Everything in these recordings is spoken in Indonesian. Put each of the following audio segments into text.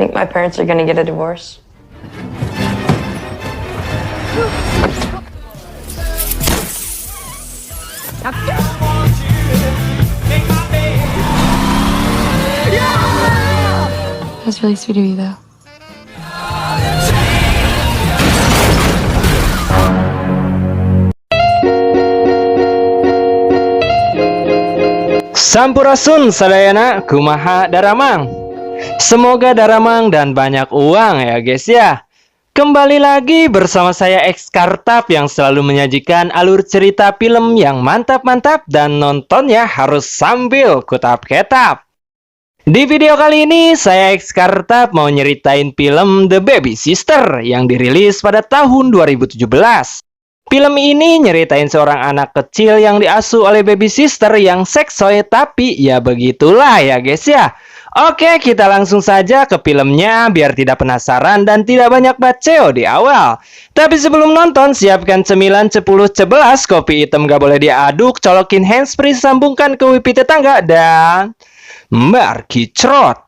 Think my parents are gonna get a divorce? That's really sweet of you, though. Sampurasun sadayana kumaha daramang. Semoga daramang dan banyak uang ya guys ya. Kembali lagi bersama saya X Kartap yang selalu menyajikan alur cerita film yang mantap-mantap dan nontonnya harus sambil kutap-ketap. Di video kali ini saya X Kartap mau nyeritain film The Baby Sister yang dirilis pada tahun 2017. Film ini nyeritain seorang anak kecil yang diasuh oleh baby sister yang seksoy, tapi ya begitulah ya guys ya. Oke, kita langsung saja ke filmnya biar tidak penasaran dan tidak banyak baceo di awal. Tapi sebelum nonton, siapkan cemilan 10 11, kopi hitam gak boleh diaduk, colokin handsfree, sambungkan ke wifi tetangga, dan mbar kicrot.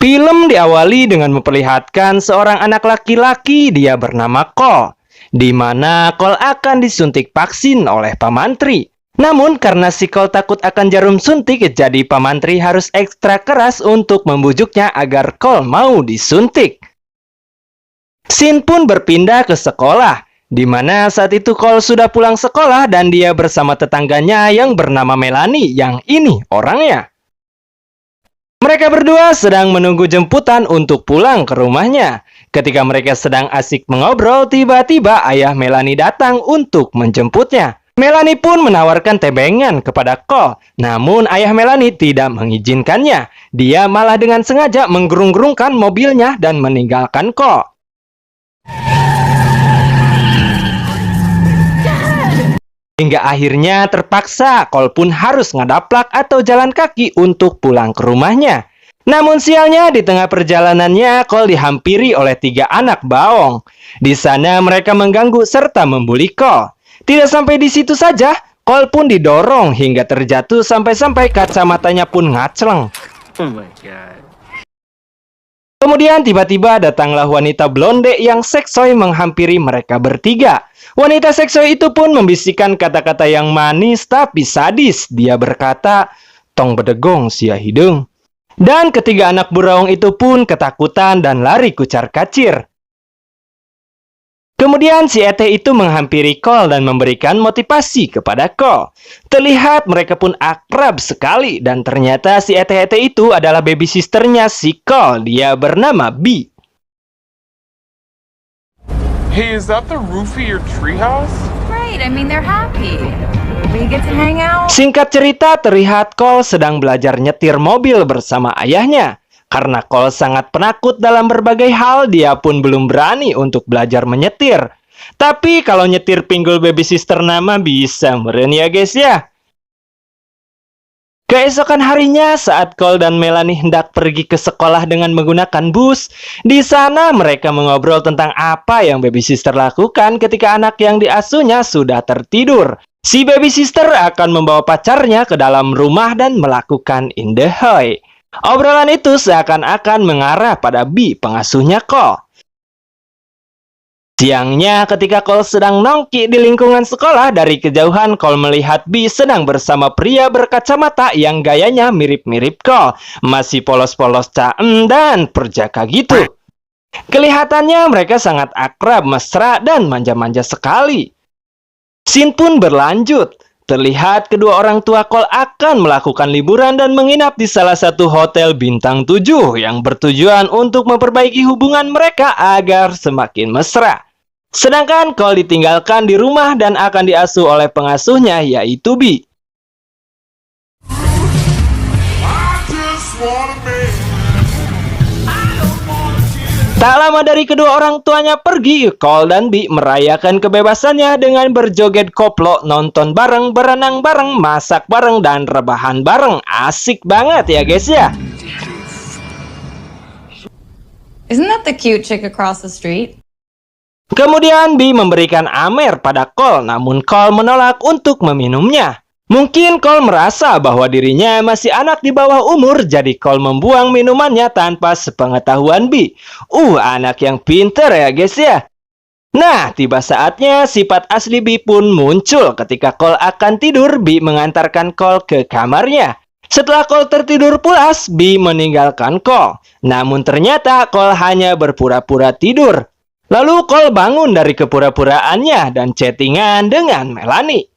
Film diawali dengan memperlihatkan seorang anak laki-laki, dia bernama Cole, di mana Cole akan disuntik vaksin oleh pamantri. Namun karena si Cole takut akan jarum suntik, jadi pamantri harus ekstra keras untuk membujuknya agar Cole mau disuntik. Scene pun berpindah ke sekolah, di mana saat itu Cole sudah pulang sekolah dan dia bersama tetangganya yang bernama Melanie, yang ini orangnya. Mereka berdua sedang menunggu jemputan untuk pulang ke rumahnya. Ketika mereka sedang asik mengobrol, tiba-tiba ayah Melanie datang untuk menjemputnya. Melanie pun menawarkan tebengan kepada Cole, namun ayah Melanie tidak mengizinkannya. Dia malah dengan sengaja menggerung-gerungkan mobilnya dan meninggalkan Cole. Hingga akhirnya terpaksa Cole pun harus ngadaplak atau jalan kaki untuk pulang ke rumahnya. Namun sialnya di tengah perjalanannya Cole dihampiri oleh 3 anak baong. Di sana mereka mengganggu serta membuli Cole. Tidak sampai di situ saja, Cole pun didorong hingga terjatuh sampai-sampai kacamatanya pun ngacleng. Oh my god. Kemudian tiba-tiba datanglah wanita blonde yang seksoy menghampiri mereka bertiga. Wanita seksoy itu pun membisikkan kata-kata yang manis tapi sadis. Dia berkata, "Tong bedegong sia hidung." Dan ketiga anak buraung itu pun ketakutan dan lari kucar-kacir. Kemudian si Ete itu menghampiri Cole dan memberikan motivasi kepada Cole. Terlihat mereka pun akrab sekali dan ternyata si Ete-Ete itu adalah baby sisternya si Cole. Dia bernama B. Hey, is that the roof of your treehouse? Great, I mean they're happy. We get to hang out. Singkat cerita, terlihat Cole sedang belajar nyetir mobil bersama ayahnya. Karena Cole sangat penakut dalam berbagai hal, dia pun belum berani untuk belajar menyetir. Tapi kalau nyetir pinggul baby sister nama bisa meren ya guys ya. Keesokan harinya saat Cole dan Melanie hendak pergi ke sekolah dengan menggunakan bus, di sana mereka mengobrol tentang apa yang baby sister lakukan ketika anak yang diasuhnya sudah tertidur. Si baby sister akan membawa pacarnya ke dalam rumah dan melakukan indehoy. Obrolan itu seakan-akan mengarah pada B, pengasuhnya Cole. Siangnya ketika Cole sedang nongki di lingkungan sekolah, dari kejauhan Cole melihat B sedang bersama pria berkacamata yang gayanya mirip-mirip Cole. Masih polos-polos caem dan perjaka gitu. Kelihatannya mereka sangat akrab, mesra, dan manja-manja sekali. Scene pun berlanjut. Terlihat kedua orang tua Cole akan melakukan liburan dan menginap di salah satu hotel bintang 7 yang bertujuan untuk memperbaiki hubungan mereka agar semakin mesra. Sedangkan Cole ditinggalkan di rumah dan akan diasuh oleh pengasuhnya yaitu B. Tak lama dari kedua orang tuanya pergi, Cole dan B merayakan kebebasannya dengan berjoget koplo, nonton bareng, berenang bareng, masak bareng, dan rebahan bareng. Asik banget ya guys ya. Isn't that the cute chick across the street? Kemudian B memberikan Amer pada Cole, namun Cole menolak untuk meminumnya. Mungkin Cole merasa bahwa dirinya masih anak di bawah umur, jadi Cole membuang minumannya tanpa sepengetahuan B. Anak yang pinter ya guys ya. Nah, tiba saatnya sifat asli B pun muncul ketika Cole akan tidur. B mengantarkan Cole ke kamarnya. Setelah Cole tertidur pulas, B meninggalkan Cole. Namun ternyata Cole hanya berpura-pura tidur. Lalu Cole bangun dari kepura-puraannya dan chattingan dengan Melanie,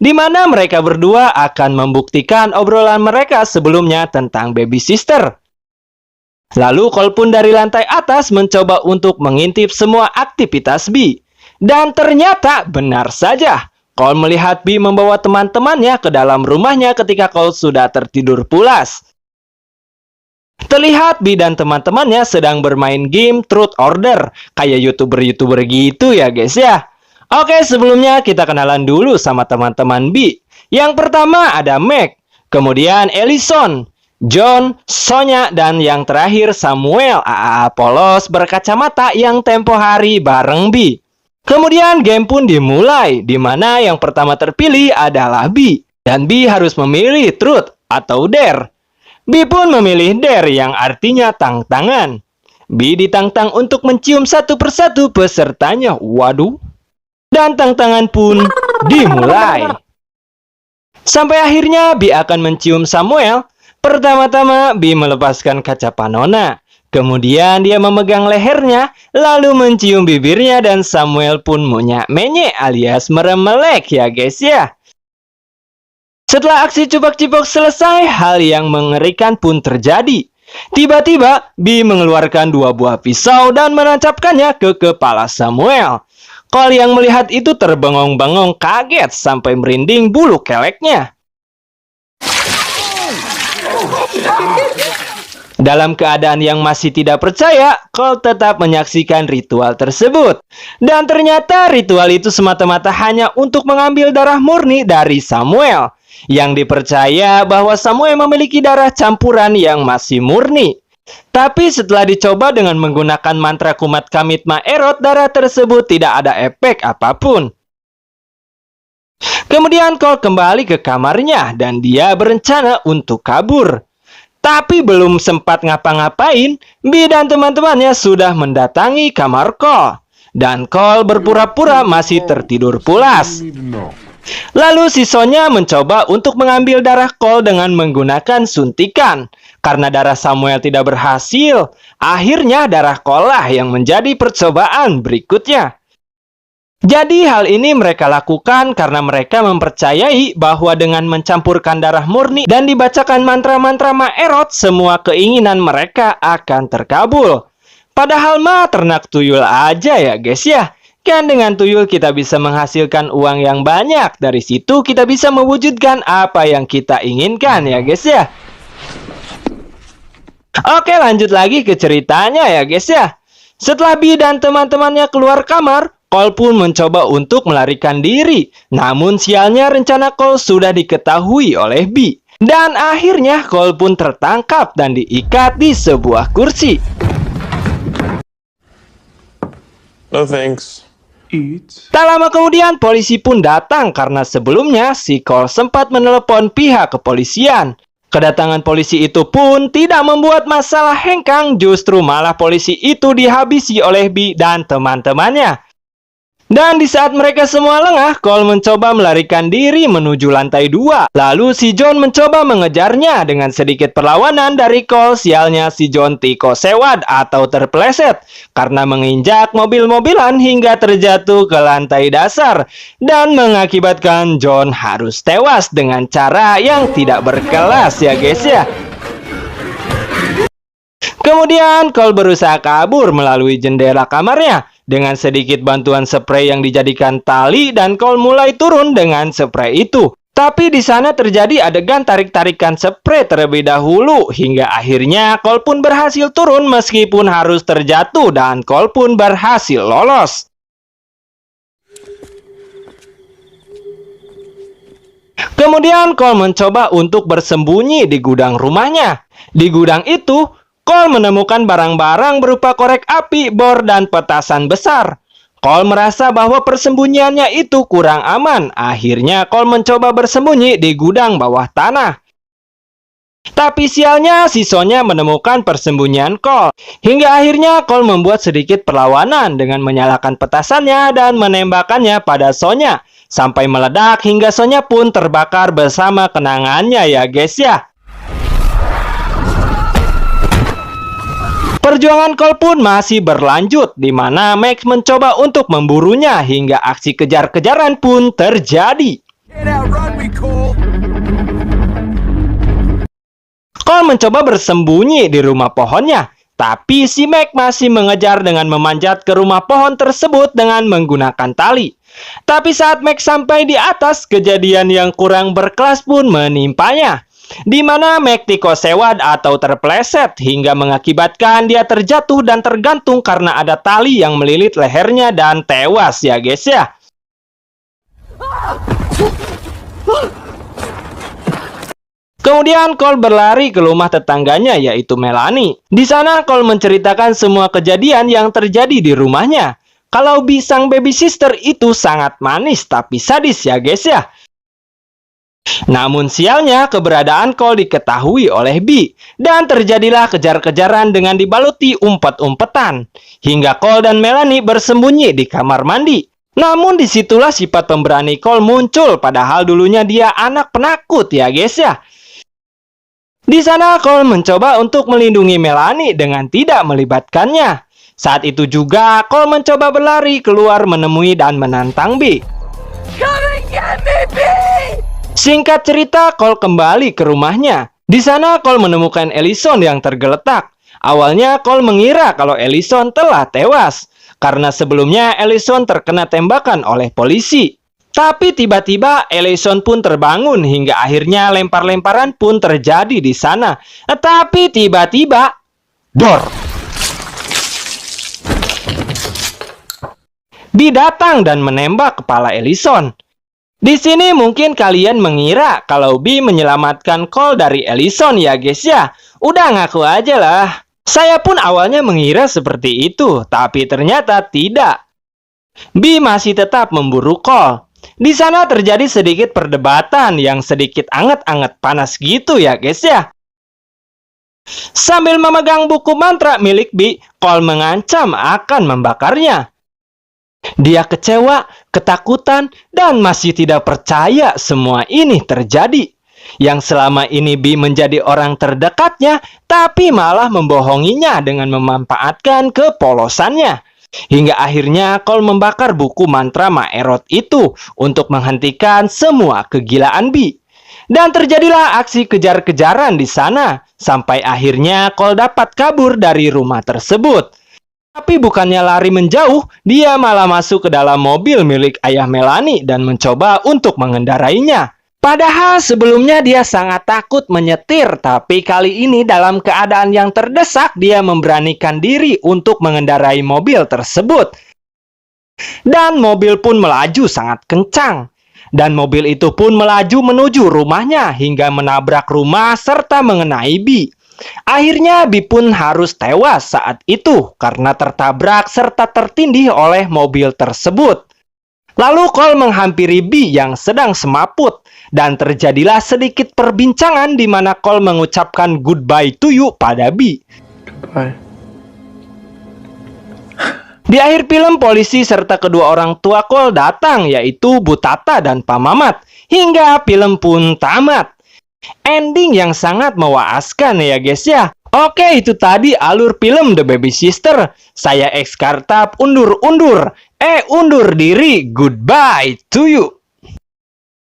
di mana mereka berdua akan membuktikan obrolan mereka sebelumnya tentang baby sister. Lalu Cole pun dari lantai atas mencoba untuk mengintip semua aktivitas B. Dan ternyata benar saja, Cole melihat B membawa teman-temannya ke dalam rumahnya ketika Cole sudah tertidur pulas. Terlihat B dan teman-temannya sedang bermain game Truth Order, kayak YouTuber-YouTuber gitu ya guys ya. Oke, sebelumnya kita kenalan dulu sama teman-teman B. Yang pertama ada Meg, kemudian Ellison, John, Sonya, dan yang terakhir Samuel, AA polos berkacamata yang tempo hari bareng B. Kemudian game pun dimulai, di mana yang pertama terpilih adalah B, dan B harus memilih Truth atau Dare. B pun memilih Dare yang artinya tantangan. B ditantang untuk mencium satu persatu pesertanya. Waduh. Dan tantangan pun dimulai. Sampai akhirnya B akan mencium Samuel. Pertama-tama B melepaskan kaca Panona. Kemudian dia memegang lehernya, lalu mencium bibirnya, dan Samuel pun monyak-menyek alias meremelek ya guys ya. Setelah aksi cipok-cipok selesai, hal yang mengerikan pun terjadi. Tiba-tiba, B mengeluarkan 2 buah pisau dan menancapkannya ke kepala Samuel. Cole yang melihat itu terbengong-bengong kaget sampai merinding bulu keleknya. Dalam keadaan yang masih tidak percaya, Cole tetap menyaksikan ritual tersebut. Dan ternyata ritual itu semata-mata hanya untuk mengambil darah murni dari Samuel, yang dipercaya bahwa Samuel memiliki darah campuran yang masih murni. Tapi setelah dicoba dengan menggunakan mantra kumat kamit Maerot, darah tersebut tidak ada efek apapun. Kemudian Cole kembali ke kamarnya dan dia berencana untuk kabur. Tapi belum sempat ngapa-ngapain, B dan teman-temannya sudah mendatangi kamar Cole. Dan Cole berpura-pura masih tertidur pulas. Lalu si Sonya mencoba untuk mengambil darah Cole dengan menggunakan suntikan. Karena darah Samuel tidak berhasil, akhirnya darah Cole lah yang menjadi percobaan berikutnya. Jadi hal ini mereka lakukan karena mereka mempercayai bahwa dengan mencampurkan darah murni dan dibacakan mantra-mantra Maerot, semua keinginan mereka akan terkabul. Padahal mah ternak tuyul aja ya guys ya. Kan dengan tuyul kita bisa menghasilkan uang yang banyak. Dari situ kita bisa mewujudkan apa yang kita inginkan ya guys ya. Oke, lanjut lagi ke ceritanya ya guys ya. Setelah B dan teman-temannya keluar kamar, Cole pun mencoba untuk melarikan diri. Namun sialnya rencana Cole sudah diketahui oleh B. Dan akhirnya Cole pun tertangkap dan diikat di sebuah kursi. No thanks. Tak lama kemudian polisi pun datang karena sebelumnya si Cole sempat menelepon pihak kepolisian. Kedatangan polisi itu pun tidak membuat masalah hengkang, justru malah polisi itu dihabisi oleh B dan teman-temannya. Dan di saat mereka semua lengah, Cole mencoba melarikan diri menuju lantai 2. Lalu si John mencoba mengejarnya. Dengan sedikit perlawanan dari Cole, sialnya si John tiko sewat atau terpeleset karena menginjak mobil-mobilan hingga terjatuh ke lantai dasar dan mengakibatkan John harus tewas dengan cara yang tidak berkelas ya guys ya. Kemudian Cole berusaha kabur melalui jendela kamarnya dengan sedikit bantuan spray yang dijadikan tali, dan Cole mulai turun dengan spray itu. Tapi di sana terjadi adegan tarik-tarikan spray terlebih dahulu hingga akhirnya Cole pun berhasil turun meskipun harus terjatuh dan Cole pun berhasil lolos. Kemudian Cole mencoba untuk bersembunyi di gudang rumahnya. Di gudang itu, Cole menemukan barang-barang berupa korek api, bor, dan petasan besar. Cole merasa bahwa persembunyiannya itu kurang aman. Akhirnya Cole mencoba bersembunyi di gudang bawah tanah. Tapi sialnya si Sonya menemukan persembunyian Cole. Hingga akhirnya Cole membuat sedikit perlawanan dengan menyalakan petasannya dan menembakkannya pada Sonya. Sampai meledak hingga Sonya pun terbakar bersama kenangannya ya guys ya. Perjuangan Cole pun masih berlanjut, di mana Max mencoba untuk memburunya hingga aksi kejar-kejaran pun terjadi. Cole mencoba bersembunyi di rumah pohonnya, tapi si Max masih mengejar dengan memanjat ke rumah pohon tersebut dengan menggunakan tali. Tapi saat Max sampai di atas, kejadian yang kurang berkelas pun menimpanya, di mana Max dikosewad atau terpleset hingga mengakibatkan dia terjatuh dan tergantung karena ada tali yang melilit lehernya dan tewas ya guys ya. Kemudian Cole berlari ke rumah tetangganya yaitu Melanie. Di sana Cole menceritakan semua kejadian yang terjadi di rumahnya. Kalau Bee sang baby sister itu sangat manis tapi sadis ya guys ya. Namun sialnya keberadaan Cole diketahui oleh Bee dan terjadilah kejar-kejaran dengan dibaluti umpet-umpetan. Hingga Cole dan Melanie bersembunyi di kamar mandi. Namun disitulah sifat pemberani Cole muncul, padahal dulunya dia anak penakut ya guys ya. Di sana Cole mencoba untuk melindungi Melanie dengan tidak melibatkannya. Saat itu juga Cole mencoba berlari keluar menemui dan menantang Bee. Come and get me, Bee! Singkat cerita, Cole kembali ke rumahnya. Di sana Cole menemukan Ellison yang tergeletak. Awalnya Cole mengira kalau Ellison telah tewas, karena sebelumnya Ellison terkena tembakan oleh polisi. Tapi tiba-tiba Ellison pun terbangun hingga akhirnya lempar-lemparan pun terjadi di sana. Tapi tiba-tiba, dor! Bee datang dan menembak kepala Ellison. Di sini mungkin kalian mengira kalau Bee menyelamatkan Cole dari Ellison ya guys ya. Udah ngaku aja lah. Saya pun awalnya mengira seperti itu, tapi ternyata tidak. Bee masih tetap memburu Cole. Di sana terjadi sedikit perdebatan yang sedikit anget-anget panas gitu ya guys ya. Sambil memegang buku mantra milik Bee, Cole mengancam akan membakarnya. Dia kecewa, ketakutan, dan masih tidak percaya semua ini terjadi. Yang selama ini Bee menjadi orang terdekatnya, tapi malah membohonginya dengan memanfaatkan kepolosannya. Hingga akhirnya Cole membakar buku mantra Maerot itu untuk menghentikan semua kegilaan Bee. Dan terjadilah aksi kejar-kejaran di sana, sampai akhirnya Cole dapat kabur dari rumah tersebut. Tapi bukannya lari menjauh, dia malah masuk ke dalam mobil milik ayah Melanie dan mencoba untuk mengendarainya. Padahal sebelumnya dia sangat takut menyetir, tapi kali ini dalam keadaan yang terdesak, dia memberanikan diri untuk mengendarai mobil tersebut. Dan mobil pun melaju sangat kencang. Dan mobil itu pun melaju menuju rumahnya hingga menabrak rumah serta mengenai Bee. Akhirnya Bee pun harus tewas saat itu karena tertabrak serta tertindih oleh mobil tersebut. Lalu Cole menghampiri Bee yang sedang semaput dan terjadilah sedikit perbincangan di mana Cole mengucapkan goodbye to you pada Bee. Goodbye. Di akhir film, polisi serta kedua orang tua Cole datang, yaitu Bu Tata dan Pak Mamat, hingga film pun tamat. Ending yang sangat mewaaskan ya guys ya. Oke, itu tadi alur film The Baby Sister. Saya X Kartap undur diri. Goodbye to you.